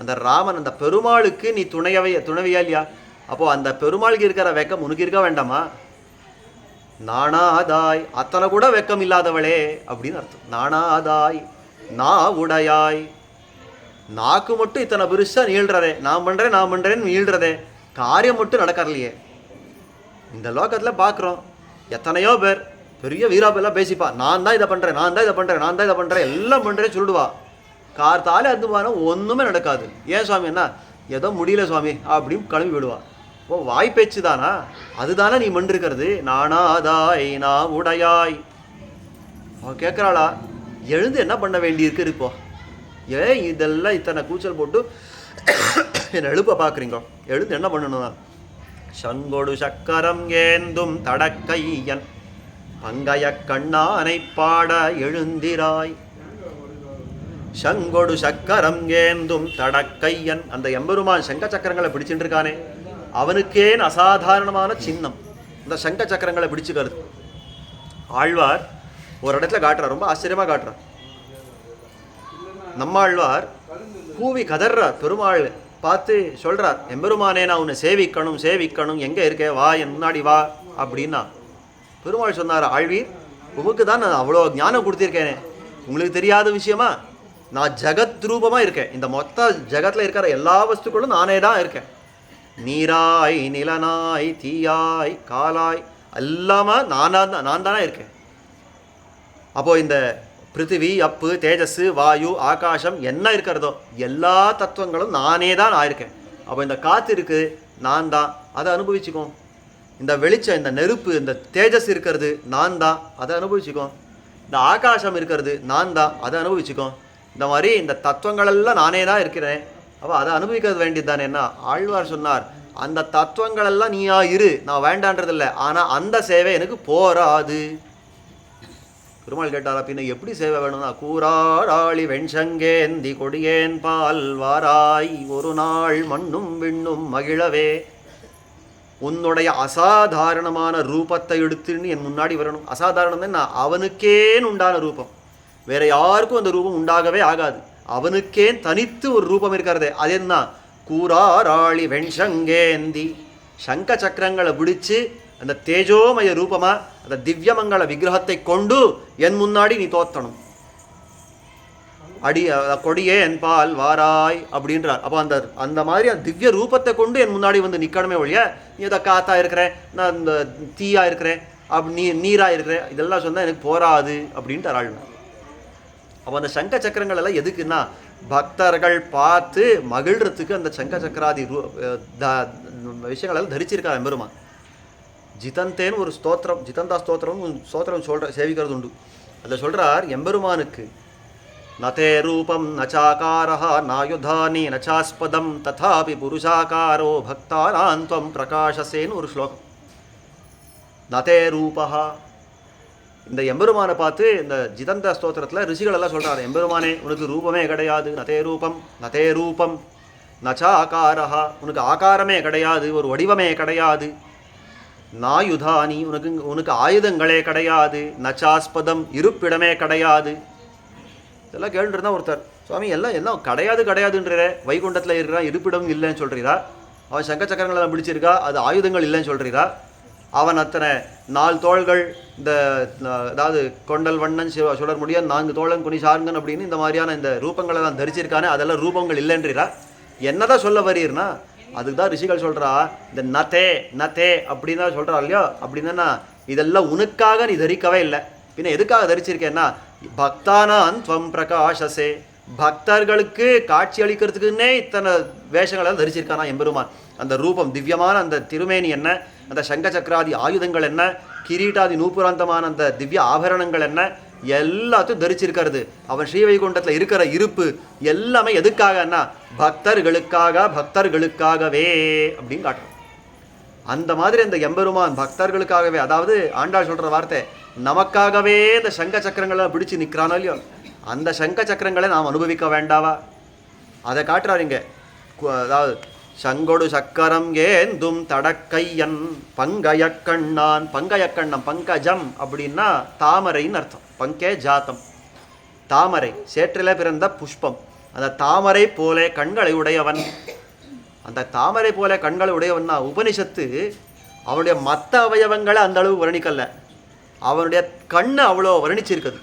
A: அந்த ராமன் அந்த பெருமாளுக்கு நீ துணைவியா இல்லையா? அப்போது அந்த பெருமாளுக்கு இருக்கிற வெக்கம் உனக்கு இருக்க வேண்டாமா? நானாதாய், அத்தனை கூட வெக்கம் இல்லாதவளே அப்படின்னு அர்த்தம். நானாதாய் நா உடையாய், நாக்கு மட்டும் இத்தனை பெருசாக நீள்றதே, நான் பண்ணுறேன்னு நீள்றதே, காரியம் மட்டும் நடக்கலையே. இந்த லோகத்தில் பார்க்குறோம் எத்தனையோ பேர் பெரிய வீராப்பெல்லாம் பேசிப்பா, நான் தான் இதை பண்ணுறேன், நான் தான் இதை பண்ணுறேன், எல்லாம் பண்ணுறேன்னு சொல்லிடுவா. கார்த்தாலே அதுவான ஒன்றுமே நடக்காது. ஏன் சுவாமி, என்ன ஏதோ முடியல சுவாமி அப்படின்னு கிளம்பி விடுவா. ஓ வாய்ப்பேச்சு தானா? அதுதானே நீ மண்டிருக்கிறது. நானாதாய் நான் உடையாய். அவன் கேட்குறாளா, எழுந்து என்ன பண்ண வேண்டியிருக்கு இப்போ? ஏன் இதெல்லாம் இத்தனை கூச்சல் போட்டு என்னை எழுப்ப பார்க்குறீங்க? எழுந்து என்ன பண்ணணும்னா, சங்கொடு சக்கரம் ஏந்தும் தடக்கையன் பங்கைய கண்ணானை பாட எழுந்திராய். சங்கொடு சக்கரம் ஏந்தும் தடக்கையன், அந்த எம்பெருமான் சங்க சக்கரங்களை பிடிச்சிட்டு இருக்கானே, அவனுக்கேன் அசாதாரணமான சின்னம் இந்த சங்க சக்கரங்களை பிடிச்சுக்கிறது. ஆழ்வார் ஒரு இடத்துல காட்டுறார், ரொம்ப ஆச்சரியமாக காட்டுறார். நம்மாழ்வார் கூவி கதர்றார், பெருமாள் பார்த்து சொல்கிறார், எம்பெருமானே நான் உன்னை சேவிக்கணும், எங்கே இருக்கே வா, என் முன்னாடி வா அப்படின்னா. பெருமாள் சொன்னார், ஆழ்வீர் உமக்கு தான் நான் அவ்வளோ ஞானம் கொடுத்திருக்கேனே, உங்களுக்கு தெரியாத விஷயமா? நான் ஜகத் ரூபமாக இருக்கேன், இந்த மொத்த ஜகத்தில் இருக்கிற எல்லா வஸ்துக்களும் நானே தான் இருக்கேன். நீராய் நிலனாய் தீயாய் காலாய் எல்லாமே நான் தானே இருக்கேன். அப்போது இந்த பிருத்திவி அப்பு தேஜஸ் வாயு ஆகாசம் என்ன இருக்கிறதோ எல்லா தத்துவங்களும் நானே தான் ஆயிருக்கேன். அப்போ இந்த காற்று இருக்குது நான் தான், அதை அனுபவிச்சுக்கோ. இந்த வெளிச்சம் இந்த நெருப்பு இந்த தேஜஸ் இருக்கிறது நான் தான், அதை அனுபவிச்சுக்கோ. இந்த ஆகாசம் இருக்கிறது நான் தான், அதை அனுபவிச்சுக்கோ. இந்த மாதிரி இந்த தத்துவங்களெல்லாம் நானே தான் இருக்கிறேன், அப்போ அதை அனுபவிக்கிறது வேண்டியது தானே. என்ன ஆழ்வார் சொன்னார், அந்த தத்துவங்களெல்லாம் நீயா இரு, நான் வேண்டான்றதில்லை, ஆனால் அந்த சேவை எனக்கு போராது. பெருமாள் கேட்டாரா, பின்ன எப்படி சேவை வேணும்னா, கூறாடாளி வெண்சங்கேந்தி கொடியேன் பால் வாராய் ஒரு நாள் மண்ணும் விண்ணும் மகிழவே. உன்னுடைய அசாதாரணமான ரூபத்தை எடுத்துன்னு என் முன்னாடி வரணும். அசாதாரணம் தான் அவனுக்கேன் உண்டான ரூபம், வேற யாருக்கும் அந்த ரூபம் உண்டாகவே ஆகாது. அவனுக்கேன் தனித்து ஒரு ரூபம் இருக்கிறதே, அது என்ன கூராராளி வெண்சங்கேந்தி சங்க சக்கரங்களை பிடிச்சு அந்த தேஜோமய ரூபமா அந்த திவ்யமங்கள விக்கிரகத்தை கொண்டு என் முன்னாடி நீ தோத்தணும். கொடியே என் பால் வாராய் அப்படின்றார். அப்போ அந்த அந்த மாதிரி அந்த திவ்ய ரூபத்தை கொண்டு என் முன்னாடி வந்து நிற்கணுமே ஒழிய நீ இதை காத்தா இருக்கிறேன், நான் இந்த தீயா இருக்கிறேன், அப்படி நீரா இருக்கிறேன், இதெல்லாம் சொன்னால் எனக்கு போராது அப்படின்ட்டு ஆழ்வார். அப்போ அந்த சங்க சக்கரங்கள் எல்லாம் எதுக்குன்னா பக்தர்கள் பார்த்து மகிழ்றதுக்கு அந்த சங்க சக்கராதி விஷயங்கள் எல்லாம் தரிச்சிருக்கார் எம்பெருமான். ஜிதந்தேன்னு ஒரு ஸ்தோத்திரம், ஜிதந்தா ஸ்தோத்திரம் ஸ்தோத்திரம் சேவிக்கிறது உண்டு. அதில் சொல்கிறார் எம்பெருமானுக்கு நதே ரூபம் நச்சாகாரஹ நாயுதானி நச்சாஸ்பதம் ததாபி புருஷாகாரோ பக்தானாந்த்வம் பிரகாசசேன்னு ஒரு ஸ்லோகம். நதே ரூபஹா, இந்த எம்பெருமானை பார்த்து இந்த ஜிதந்த ஸ்தோத்திரத்தில் ரிஷிகள் எல்லாம் சொல்கிறாரு, எம்பெருமானே உனக்கு ரூபமே கிடையாது, நதே ரூபம் நச்சா ஆகாரஹா, உனக்கு ஆகாரமே கிடையாது, ஒரு வடிவமே கிடையாது, நாயுதானி உனக்கு ஆயுதங்களே கிடையாது, நச்சாஸ்பதம் இருப்பிடமே கிடையாது. இதெல்லாம் கேட்டுருந்தா ஒருத்தர், சுவாமி எல்லாம் கிடையாதுன்றே, வைகுண்டத்தில் இருக்கிறான் இருப்பிடம் இல்லைன்னு சொல்கிறீரா, அவன் சங்க சக்கரங்களெல்லாம் பிடிச்சிருக்கா அது ஆயுதங்கள் இல்லைன்னு சொல்கிறீரா, அவன் அத்தனை 4 தோள்கள், இந்த அதாவது கொண்டல் வண்ணன் சுடர் முடியான் 4 தோழன் குனி சார்ங்கன் அப்படின்னு இந்த மாதிரியான இந்த ரூபங்களெல்லாம் தரிச்சிருக்கானே அதெல்லாம் ரூபங்கள் இல்லைன்றீரா, என்னதான் சொல்ல வரீர்னா அதுக்கு தான் ரிஷிகள் சொல்கிறா, இந்த நதே அப்படின்னு தான் சொல்கிறா இல்லையோ, அப்படின்னா இதெல்லாம் உனக்காக நீ தரிக்கவே இல்லை, பின்ன எதுக்காக தரிச்சிருக்கேன்னா பக்தானான் துவம் பிரகாசசே, பக்தர்களுக்கு காட்சி அளிக்கிறதுக்குன்னே இத்தனை வேஷங்களெல்லாம் தரிச்சிருக்கானா எம்பெருமான். அந்த ரூபம் திவ்யமான அந்த திருமேனி என்ன, அந்த சங்க சக்கராதி ஆயுதங்கள் என்ன, கிரீட்டாதி நூபுராந்தமான அந்த திவ்ய ஆபரணங்கள் என்ன, எல்லாத்தையும் தரிச்சிருக்கிறது. அவன் ஸ்ரீவைகுண்டத்தில் இருக்கிற இருப்பு எல்லாமே எதுக்காகன்னா பக்தர்களுக்காகவே அப்படின்னு காட்டுறான். அந்த மாதிரி அந்த எம்பெருமான் பக்தர்களுக்காகவே, அதாவது ஆண்டாள் சொல்கிற வார்த்தை, நமக்காகவே இந்த சங்க சக்கரங்களை பிடிச்சி நிற்கிறானோ இல்லையோ, அந்த சங்க சக்கரங்களை நாம் அனுபவிக்க வேண்டாவா, அதை காட்டுறாருங்க. அதாவது சங்கொடு சக்கரம் ஏந்தும் தடக்கையன் பங்கயக்கண்ணான், பங்கயக்கண்ணம் பங்கஜம் அப்படின்னா தாமரைன்னு அர்த்தம், பங்கே ஜாத்தம் தாமரை, சேற்றில பிறந்த புஷ்பம், அந்த தாமரை போல கண்களை உடையவன். அந்த தாமரை போல கண்களை உடையவன்னா உபனிஷத்து அவனுடைய மற்ற அவயவங்களை அந்த அளவு வர்ணிக்கல, அவனுடைய கண்ணு அவ்வளோ வர்ணிச்சிருக்குது.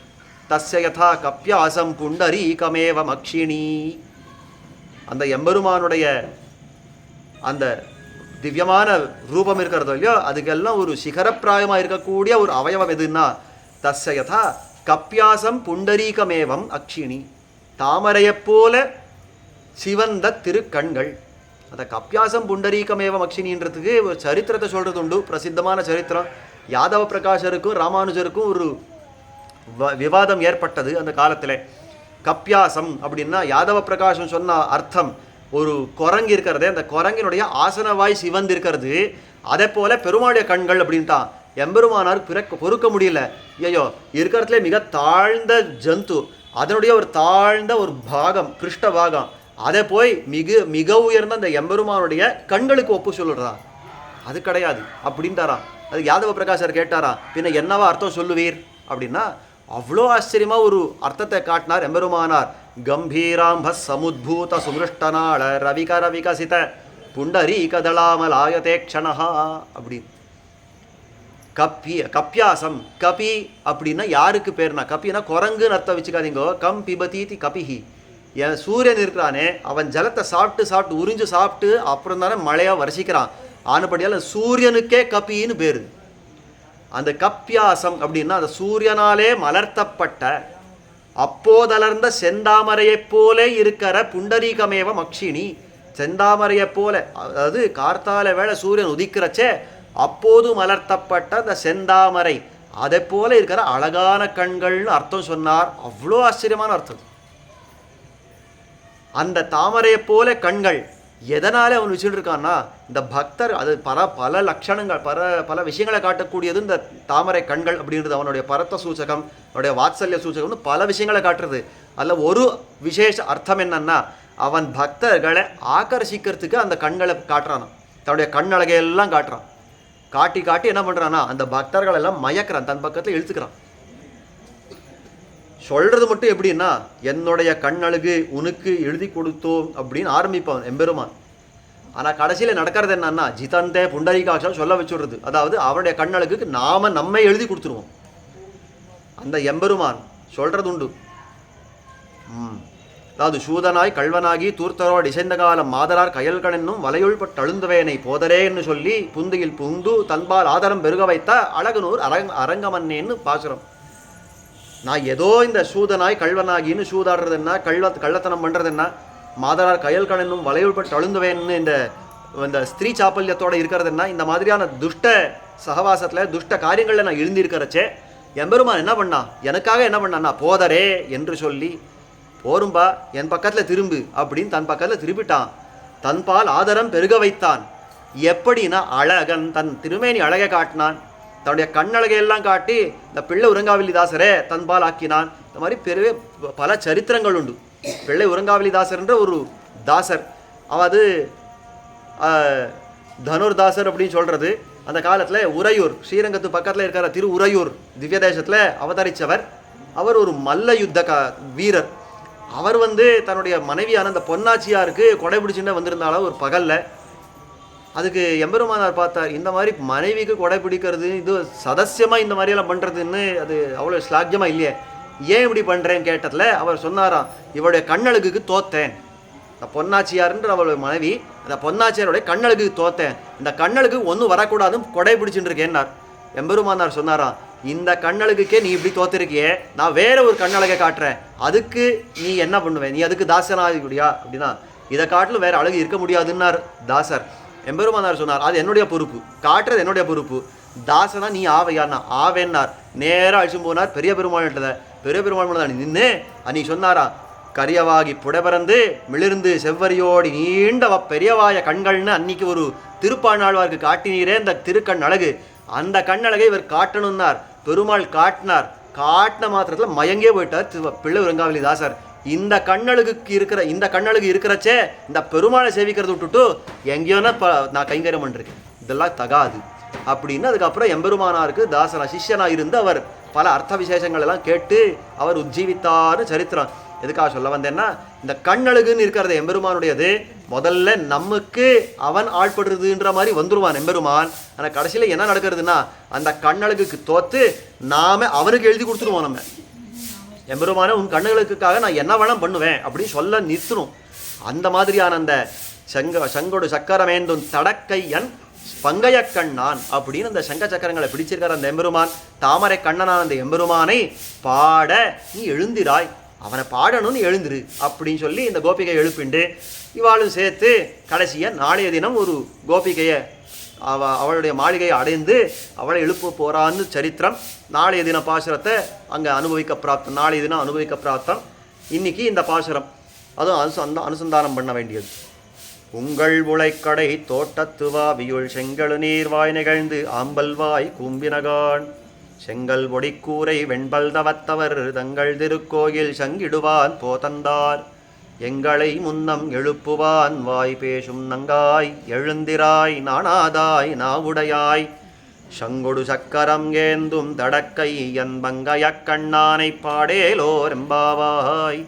A: தஸ்ய யதா கப்யாசம் புண்டரீகமேவ மக்ஷிணி, அந்த எம்பெருமானுடைய அந்த திவ்யமான ரூபம் இருக்கிறதோ இல்லையோ அதுக்கெல்லாம் ஒரு சிகரப்பிராயமாக இருக்கக்கூடிய ஒரு அவயவம் எதுன்னா தஸ்ய யதா கப்யாசம் புண்டரீகமேவம் அக்ஷிணி, தாமரையைப் போல சிவந்த திருக்கண்கள். அந்த கப்யாசம் புண்டரீகமேவம் அக்ஷினின்றதுக்கு ஒரு சரித்திரத்தை சொல்கிறது உண்டு, பிரசித்தமான சரித்திரம். யாதவ பிரகாஷருக்கும் ராமானுஜருக்கும் ஒரு விவாதம் ஏற்பட்டது அந்த காலத்தில். கப்யாசம் அப்படின்னா யாதவ பிரகாஷம் சொன்ன அர்த்தம், ஒரு குரங்கு இருக்கிறதே அந்த குரங்கினுடைய ஆசனவாய் சிவந்து இருக்கிறது, அதே போல பெருமாளுடைய கண்கள் அப்படின்ட்டான். எம்பெருமானார் பொறுக்க முடியல, ஐயோ இருக்கிறதுலே மிக தாழ்ந்த ஜந்து, அதனுடைய ஒரு தாழ்ந்த ஒரு பாகம் கிருஷ்ட பாகம், அதை போய் மிக உயர்ந்த அந்த எம்பெருமானுடைய கண்களுக்கு ஒப்பு சொல்லுறா, அது கிடையாது அப்படின்ட்டாரா. அது யாதவ பிரகாஷர் கேட்டாரா, பின்ன என்னவா அர்த்தம் சொல்லுவீர் அப்படின்னா அவ்வளோ ஆச்சரியமாக ஒரு அர்த்தத்தை காட்டினார் எம்பெருமானார். கம்பீராம்ப சமுத்பூத சுமிருஷ்டனாள ரவிகர விகசித புண்டரீகதளாமலாயதே க்ஷணஹா அப்படின்னு. கப்யாசம், கபி அப்படின்னா யாருக்கு பேர்னா, கபினா குரங்குன்னு அர்த்தம் வச்சுக்காதீங்கோ. கம் பிபதீதி கபிஹி, என் சூரியன் இருக்கிறானே அவன் ஜலத்தை சாப்பிட்டு உறிஞ்சு சாப்பிட்டு அப்புறம் தானே மழையாக வருஷிக்கிறான், ஆனபடியால் சூரியனுக்கே கபின்னு பேர். அந்த கப்யாசம் அப்படின்னா அந்த சூரியனாலே மலர்த்தப்பட்ட அப்போதலர்ந்த செந்தாமரையைப் போல இருக்கிற புண்டரீகமேவ மக்ஷினி, செந்தாமரையைப் போல, அதாவது கார்த்தால வேளை சூரியன் உதிக்கிறச்சே அப்போது மலர்த்தப்பட்ட அந்த செந்தாமரை, அதை போல இருக்கிற அழகான கண்கள்னு அர்த்தம் சொன்னார். அவ்வளோ ஆச்சரியமான அர்த்தம். அந்த தாமரையை போல கண்கள் எதனாலே அவன் வச்சுட்டு இருக்கான்னா இந்த பக்தர், அது பல லட்சணங்கள் பல விஷயங்களை காட்டக்கூடியது இந்த தாமரை கண்கள் அப்படின்றது. அவனுடைய பரத்த சூச்சகம், அவனுடைய வாத்சல்ய சூச்சகம்னு பல விஷயங்களை காட்டுறது. அதில் ஒரு விசேஷ அர்த்தம் என்னன்னா அவன் பக்தர்களை ஆக்கர்ஷிக்கிறதுக்கு அந்த கண்களை காட்டுறான், தன்னுடைய கண்ணழகையெல்லாம் காட்டுறான். காட்டி என்ன பண்ணுறான்னா அந்த பக்தர்கள் எல்லாம் மயக்கிறான், தன் பக்கத்தில் இழுத்துக்கிறான். சொல்கிறது மட்டும் எப்படின்னா என்னுடைய கண்ணழகு உனக்கு எழுதி கொடுத்தோம் அப்படின்னு ஆரம்பிப்பான் எம்பெருமான். ஆனால் கடைசியில் நடக்கிறது என்னன்னா ஜிதந்தே புண்டரீகாட்சம் சொல்ல வச்சுடுறது. அதாவது அவருடைய கண்ணழகுக்கு நாம் நம்மை எழுதி கொடுத்துருவோம். அந்த எம்பெருமான் சொல்கிறது உண்டு. அதாவது சூதனாய் கல்வனாகி தூர்த்தரோடு இசைந்த காலம் மாதரார் கயல்கணென்னும் வலையுள்பட்டு அழுந்துவேனை போதரேன்னு சொல்லி புந்தியில் புந்து தன்பால் ஆதரம் பெருக வைத்த அழகுனூர் அரங்கமன்னேன்னு பாசுரம். நான் ஏதோ இந்த சூதனாய் கல்வனாகின்னு சூதாடுறது என்ன, கள்ளத்தனம் பண்ணுறது என்ன, மாதரார் கயல்கணென்னும் வலையுள்பட்டு அழுந்துவேன்னு இந்த ஸ்திரீ சாப்பல்யத்தோடு இருக்கிறது என்ன, இந்த மாதிரியான துஷ்ட சகவாசத்தில் துஷ்ட காரியங்களில் நான் எழுந்திருக்கிறச்சே எம்பெருமான் என்ன பண்ணா, எனக்காக என்ன பண்ணான்னா போதரே என்று சொல்லி போரும்பா என் பக்கத்தில் திரும்பு அப்படின்னு தன் பக்கத்தில் திரும்பிட்டான். தன்பால் ஆதரம் பெருக வைத்தான். எப்படின்னா அழகன் தன் திருமேனி அழகை காட்டினான். தன்னுடைய கண்ணழகையெல்லாம் காட்டி இந்த பிள்ளை உறங்காவலிதாசரே தன்பால் ஆக்கினான். இந்த மாதிரி பெரிய பல சரித்திரங்கள் உண்டு. பிள்ளை உறங்காவலிதாசர் என்ற ஒரு தாசர், அதாவது தனுர்தாசர் அப்படின்னு சொல்கிறது. அந்த காலத்தில் உறையூர் ஸ்ரீரங்கத்து பக்கத்தில் இருக்கிற திரு உறையூர் திவ்ய தேசத்தில் அவதரித்தவர். அவர் ஒரு மல்ல யுத்த வீரர். அவர் தன்னுடைய மனைவியான அந்த பொன்னாச்சியாருக்கு கொடை பிடிச்சுன்னு வந்திருந்தாலும் ஒரு பகலில் அதுக்கு எம்பெருமானார் பார்த்தார். இந்த மாதிரி மனைவிக்கு கொடை பிடிக்கிறது இது சதசியமாக இந்த மாதிரியெல்லாம் பண்ணுறதுன்னு அது அவ்வளோ ஸ்லாக்கியமாக இல்லையே, ஏன் இப்படி பண்ணுறேன்னு கேட்டதில் அவர் சொன்னாராம், இவருடைய கண்ணழகுக்கு தோத்தேன். இந்த பொன்னாச்சியார்ன்ற அவளுடைய மனைவி, அந்த பொன்னாச்சியாருடைய கண்ணழகுக்கு தோத்தேன். இந்த கண்ணழுக்கு ஒன்றும் வரக்கூடாதுன்னு கொடை பிடிச்சுட்டு இருக்கேன்னார். எம்பெருமானார் சொன்னாராம், இந்த கண்ணழகுக்கே நீ இப்படி தோத்திருக்கியே, நான் வேற ஒரு கண்ணழகை காட்டுறேன், அதுக்கு நீ என்ன பண்ணுவேன், நீ அதுக்கு தாசனாகிவிடியா அப்படின்னா இதை காட்டிலும் வேற அழகு இருக்க முடியாதுன்னார் தாசர். எம்பெருமானார் சொன்னார், அது என்னுடைய பொறுப்பு, காட்டுறது என்னுடைய பொறுப்பு, தாசனா நீ ஆவையான்னா ஆவேன்னார். நேராக அழிச்சும் போனார் பெரிய பெருமாள்கிட்ட. பெரிய பெருமாள் நின்று அன்னைக்கு சொன்னாரா, கரியவாகி புடைபறந்து மிளிர்ந்து செவ்வரியோடி நீண்ட பெரியவாய கண்கள்னு அன்னைக்கு ஒரு திருப்பாணாழ்வாருக்கு காட்டினீரே இந்த திருக்கண் அழகு, அந்த கண்ணழகை இவர் காட்டணும்னார். பெருமாள் காட்டினார். காட்டின மாத்திரத்தில் மயங்கே போயிட்டார் பிள்ளை உறங்காவலிதாசர். இந்த கண்ணழகு இருக்கிறச்சே இந்த பெருமாளை சேவிக்கிறத விட்டுட்டு எங்கேயோனா நான் கைங்கரியம் பண்ணிருக்கேன், இதெல்லாம் தகாது அப்படின்னு அதுக்கப்புறம் எம்பெருமானாருக்கு தாசனா சிஷ்யனாக இருந்து அவர் பல அர்த்த விசேஷங்கள் எல்லாம் கேட்டு அவர் உஜ்ஜீவித்தார்னு சரித்திரம். எதுக்காக சொல்ல வந்தேன்னா, இந்த கண்ணழகுன்னு இருக்கிறது எம்பெருமானுடையது. முதல்ல நமக்கு அவன் ஆட்படுறதுன்ற மாதிரி வந்துடுவான் எம்பெருமான். ஆனால் கடைசியில் என்ன நடக்கிறதுனா, அந்த கண்ணழகுக்கு தோத்து நாம அவனுக்கு எழுதி கொடுத்துருவோம். நம்ம எம்பெருமான உன் கண்ணுகளுக்காக நான் என்ன வேணாம் பண்ணுவேன் அப்படின்னு சொல்ல நிறுத்தணும். அந்த மாதிரியான அந்த சங்கொடு சக்கரமேந்தும் தடக்கையன் பங்கைய கண்ணான் அப்படின்னு அந்த சங்க சக்கரங்களை பிடிச்சிருக்கிற அந்த எம்பெருமான், தாமரை கண்ணனான் அந்த எம்பெருமானை பாட நீ எழுந்திராய், அவனை பாடணும்னு எழுந்துரு அப்படின்னு சொல்லி இந்த கோபிகையை எழுப்பிண்டு இவாளும் சேர்த்து கடைசியாக நாளைய தினம் ஒரு கோபிகையை அவளுடைய மாளிகையை அடைந்து அவளை எழுப்ப போறான்னு சரித்திரம். நாளைய தின பாசுரத்தை அங்கே அனுபவிக்க பிராப்தம், நாளைய தினம் அனுபவிக்க பிராப்தம். இன்னைக்கு இந்த பாசுரம் அதுவும் அனுசந்தானம் பண்ண வேண்டியது. உங்கள் உழைக்கடை தோட்டத்துவாவியுள் செங்கழு நீர்வாய் நிகழ்ந்து ஆம்பல்வாய் கூம்பினகான் செங்கல் ஒடிக்கூரை வெண்பல் தவத்தவர் தங்கள் திருக்கோயில் சங்கிடுவான் போதந்தார் எங்களை முன்னம் எழுப்புவான் வாய் பேசும் நங்காய் எழுந்திராய் நாணாதாய் நாவுடையாய் சங்கொடு சக்கரம் ஏந்தும் தடக்கை என் பங்கையக் கண்ணானை பாடேலோர் எம்பாவாய்.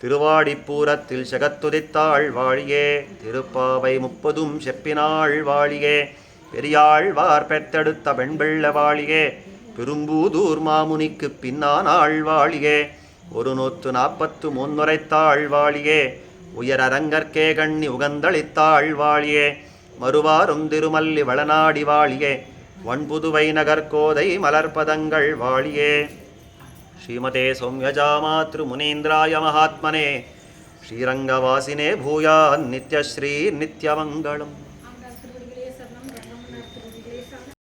A: திருவாடிப்பூரத்தில் செகத்துதித்தாள் வாழியே, திருப்பாவை 30 செப்பினாள் வாழியே, பெரியாழ்வார் பெத்தெடுத்த பெண்பிள்ள வாழியே, பெரும்பூதூர் மாமுனிக்கு பின்னானாள் வாழியே, 143 முறைத்தாள் வாழியே, உயரரங்கற்கே கண்ணி உகந்தளித்தாள் வாழியே, மறுவாரும் திருமல்லி வளநாடி வாழியே, வன்புதுவை நகர்கோதை மலர்பதங்கள் வாழியே. ஸ்ரீமதே சௌமியஜாமாத்ரு முனீந்திராய மகாத்மனே ஸ்ரீரங்கவாசினே பூயான் நித்யஸ்ரீ நித்யமங்கலம்.